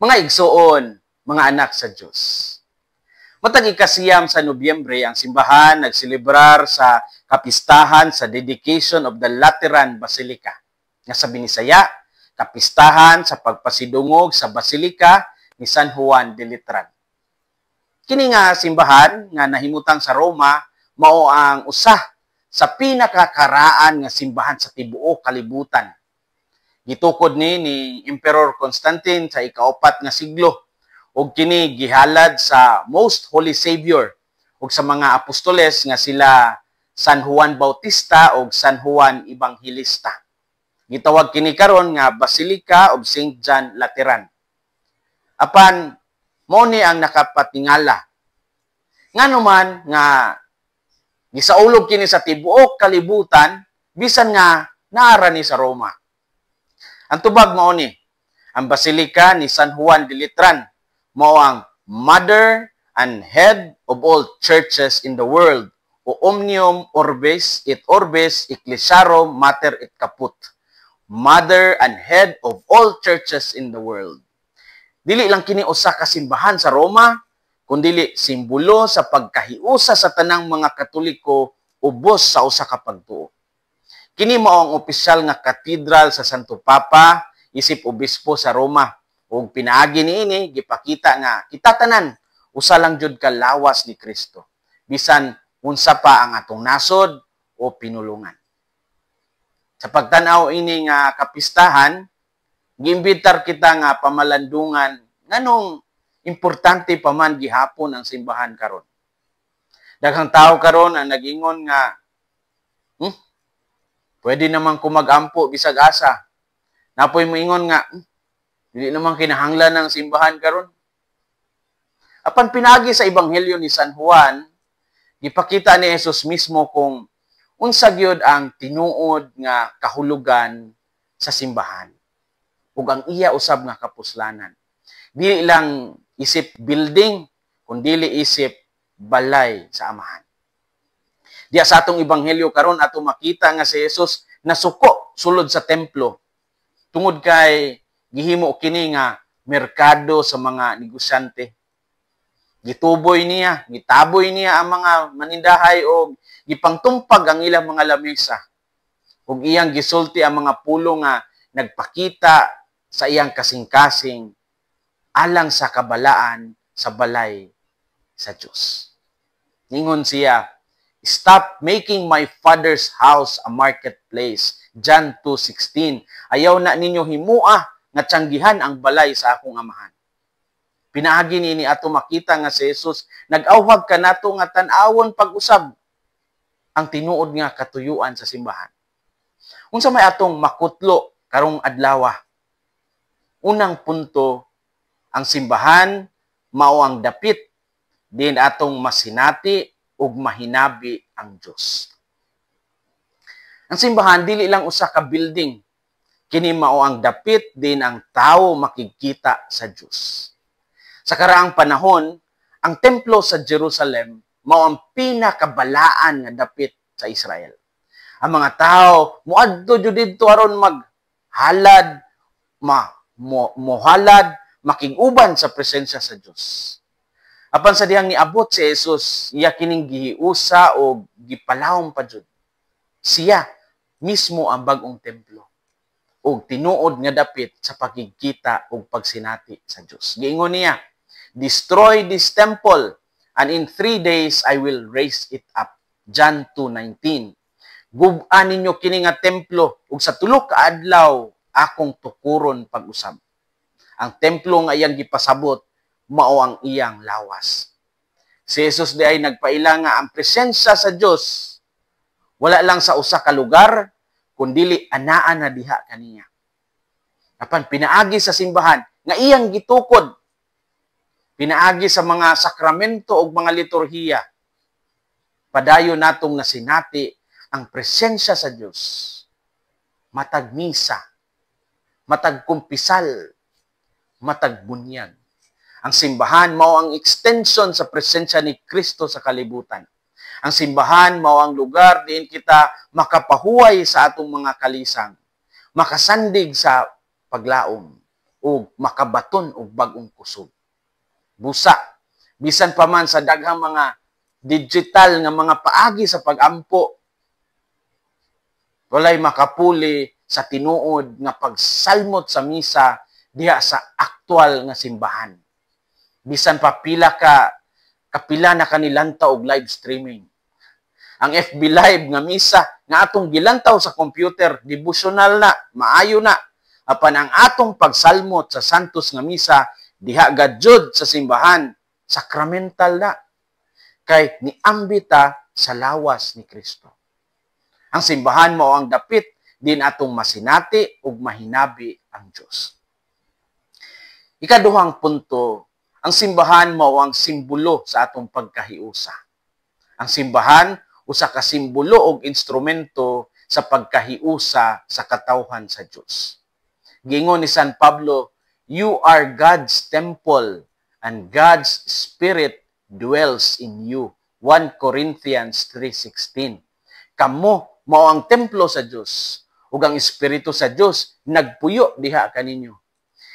Mga igsoon, mga anak sa Diyos. Matag ikasiyam sa Nobyembre, ang simbahan nagselebrar sa kapistahan sa dedication of the Lateran Basilica. Nga sa Binisaya, kapistahan sa pagpasidungog sa Basilika ni San Juan de Letran. Kini nga simbahan nga nahimutang sa Roma mao ang usa sa pinakakaraan nga simbahan sa tibuok kalibutan. Gitukod ni Emperor Constantine sa ika-4 nga siglo ug kini gihalad sa Most Holy Savior ug sa mga apostoles nga sila San Juan Bautista ug San Juan Evangelista. Gitawag kini karon nga Basilica of St. John Lateran. Apan mao ni ang nakapatingala. Nganuman nga gisaulog kini sa tibuok kalibutan bisan nga naara ni sa Roma. Ang tubag mao ni ang Basilica ni San Juan de Letran mao ang mother and head of all churches in the world, o omnium orbis et orbis ecclesiarum mater et caput. Mother and head of all churches in the world. Dili lang kini usa ka simbahan sa Roma, kundi simbolo sa pagkahiusa sa tanang mga Katoliko ubos sa usa ka pagtuo. Kini mao ang opisyal nga katedral sa Santo Papa isip obispo sa Roma. Ug pinaagi niini gipakita nga kita tanan usa lang jud ka lawas ni Kristo. Bisan unsa pa ang atong nasod o pinulungan. Sa pagtan-aw ini nga kapistahan, giimbitar kita nga pamalandungan nganong importante pa man gihapon ang simbahan karon. Daghang tawo karon ang nag-ingon nga pwede naman ko mag-ampo bisag asa. Napoy mo ingon nga dili naman kinahanglan ng simbahan karon. Apan pinagi sa ebanghelyo ni San Juan, gipakita ni Jesus mismo kung unsa gyud ang tinuod nga kahulugan sa simbahan ug ang iya usab nga kapuslanan. Dili lang isip building, kundi isip balay sa amahan. Diya sa atong ebanghelyo karon ato makita nga si Jesus nasuko sulod sa templo tungod kay gihimo kini nga merkado sa mga negosyante. Gituboy niya, gitaboy niya ang mga manindahay o gipangtumpag ang ilang mga lamesa. Ug iyang gisulti ang mga pulo nga nagpakita sa iyang kasing-kasing alang sa kabalaan sa balay sa Dios. Ningon siya, "Stop making my Father's house a marketplace." John 2:16. Ayaw na ninyo himua nga tiyanggihan ang balay sa akong amahan. Pinaagi ni ato makita nga si Jesus nag-awhag kanato nga tan-awon pag-usab ang tinuod nga katuyuan sa simbahan. Unsa may atong makutlo karong adlaw? Unang punto, ang simbahan mao ang dapit din atong masinati ug mahinabi ang Dios. Ang simbahan dili lang usa ka building. Kini mao ang dapit din ang tawo makikita sa Dios. Sa karaang panahon, ang templo sa Jerusalem mao ang pinakabalaan nga dapit sa Israel. Ang mga tao moadto jud didto aron maghalad, mohalad, makig-uban sa presensya sa Dios. Apan sa dihang niabot si Jesus, iya kining gihiusa o gipalawom pa jud. Siya mismo ang bag-ong templo ug tinuod nga dapit sa pagkikita ug pagsinati sa Dios. Giingon niya, "Destroy this temple, and in 3 days I will raise it up." John 2:19. "Gub-an ninyo kini nga templo ug sa tulo ka adlaw akong tukuron pag-usab." Ang templo nga iyang gipasabot mao ang iyang lawas. Si Jesus di ay nagpaila nga ang presensya sa Dios wala lang sa usa ka lugar kundi anaan na diha kaniya. Apan pinaagi sa simbahan nga iyang gitukod, pinaagi sa mga sakramento ug mga liturhiya, padayon natong nasinati ang presensya sa Dios. Matag misa, matag kumpisal, matag bunyag. Ang simbahan mao ang extension sa presensya ni Kristo sa kalibutan. Ang simbahan mao ang lugar diin kita makapahuway sa atong mga kalisang, makasandig sa paglaom, o makabaton og bag-ong kusog. Busa, bisan pa man sa daghang mga digital nga mga paagi sa pag-ampo, walay makapuli sa tinuod nga pagsalmot sa misa diha sa aktual nga simbahan. Bisan pa kapila na kanilantaw og live streaming. Ang FB Live nga misa nga atong gilantaw sa computer, devotional na, maayo na. Apan ang atong pagsalmot sa santos nga misa diha gadjud sa simbahan, sakramental na. Kay niambita sa lawas ni Kristo. Ang simbahan mao ang dapit din atong masinati ug mahinabi ang Dios. Ikaduhang punto, ang simbahan mao ang simbolo sa atong pagkahiusa. Ang simbahan usa ka simbolo og instrumento sa pagkahiusa sa katawhan sa Dios. Giingon ni San Pablo, "You are God's temple and God's Spirit dwells in you." 1 Corinthians 3:16. Kamo mao ang templo sa Dios ug ang Espiritu sa Dios nagpuyo diha kaninyo.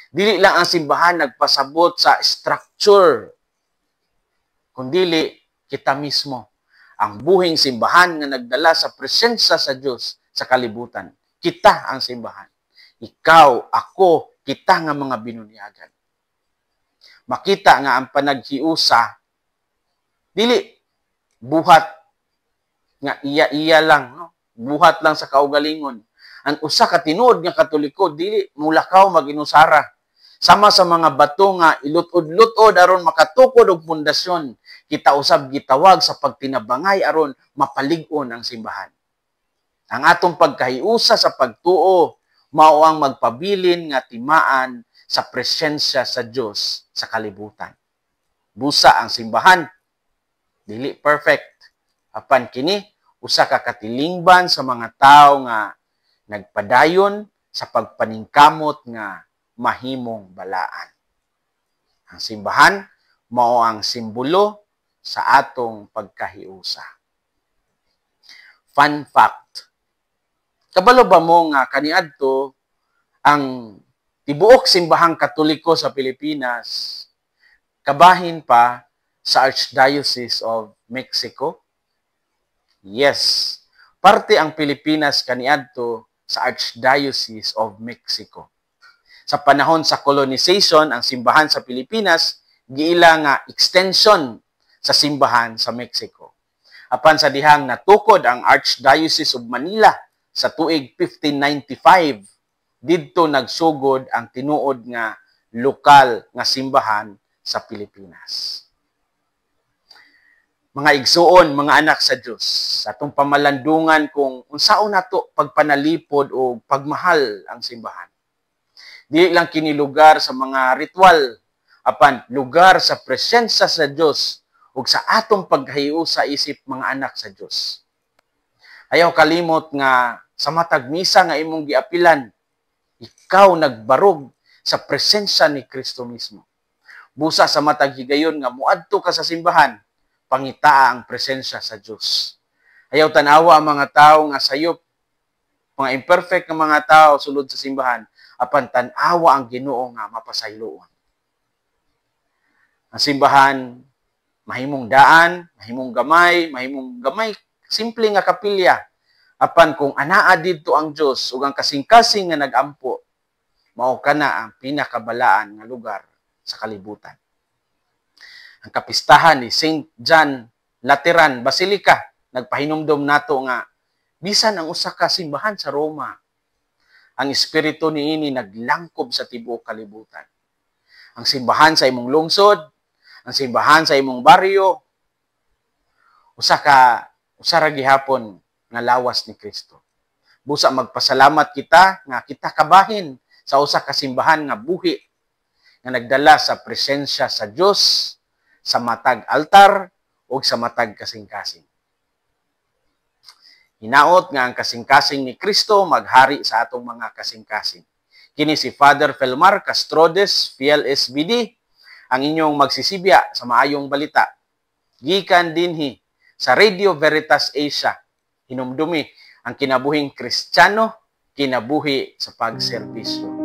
Dili lang ang simbahan nagpasabot sa structure, kundi kita mismo. Ang buhing simbahan nga nagdala sa presensya sa Dios sa kalibutan. Kita ang simbahan. Ikaw, ako, kita nga mga binunyagan. Makita nga ang panaghiusa, dili buhat nga iya-iya lang, no? Buhat lang sa kaugalingon. Ang usa ka tinuod nga Katoliko, dili mulakaw maginusara. Sama sa mga bato nga ilutod-lutod aron makatukod og pundasyon, kita usab gitawag sa pagtinabangay aron mapalig-on ang simbahan. Ang atong pagkahiusa sa pagtuo mao ang magpabilin nga timaan sa presensya sa Dios sa kalibutan. Busa ang simbahan, dili perfect. Apan kini usa ka katilingban sa mga tawo nga nagpadayon sa pagpaningkamot nga mahimong balaan. Ang simbahan mao ang simbolo sa atong pagkahiusa. Fun fact. Kabalo ba mo nga kaniadto ang tibuok simbahang Katoliko sa Pilipinas kabahin pa sa Archdiocese of Mexico? Yes. Parte ang Pilipinas kaniadto sa Archdiocese of Mexico. Sa panahon sa colonization, ang simbahan sa Pilipinas giila nga extension sa simbahan sa Mexico. Apan sa dihang natukod ang Archdiocese of Manila sa tuig 1595, didto nagsugod ang tinuod nga lokal nga simbahan sa Pilipinas. Mga igsuon, mga anak sa Dios, atong pamalandungan kung unsaon nato pagpanalipod o pagmahal ang simbahan. Dili lang kini lugar sa mga ritual, apan lugar sa presensya sa Dios ug sa atong pagkahiusa isip mga anak sa Dios. Ayaw kalimot nga sa matag misa nga imong giapilan, ikaw nagbarog sa presensya ni Kristo mismo. Busa sa matag higayon nga muadto ka sa simbahan, pangitaa ang presensya sa Dios. Ayaw tanawa ang mga tawo nga sayop, mga imperfect nga mga tawo sulod sa simbahan, apan tanawa ang Ginoo nga mapasayloon. Ang simbahan mahimong daan, mahimong gamay, simple nga kapilya. Apan kung anaa didto ang Dios ug ang kasing-kasing nga nagampo, mao kana ang pinakabalaan nga lugar sa kalibutan. Ang kapistahan ni St. John Lateran Basilica nagpahinumdom nato nga bisan ang usa ka simbahan sa Roma, ang espiritu niini naglangkob sa tibuok kalibutan. Ang simbahan sa imong lungsod, ang simbahan sa imong baryo, usa ra gihapon nga lawas ni Kristo. Busa magpasalamat kita nga kita kabahin sa usa ka simbahan nga buhi nga nagdala sa presensya sa Dios sa matag altar o sa matag kasing-kasing. Hinaot nga ang kasing-kasing ni Kristo maghari sa atong mga kasing-kasing. Kini si Father Felmar Castrodes, PLSBD, ang inyong magsisibya sa maayong balita. Gikan dinhi sa Radio Veritas Asia, hinumdumi ang kinabuhing Kristiyano, kinabuhi sa pagserbisyo.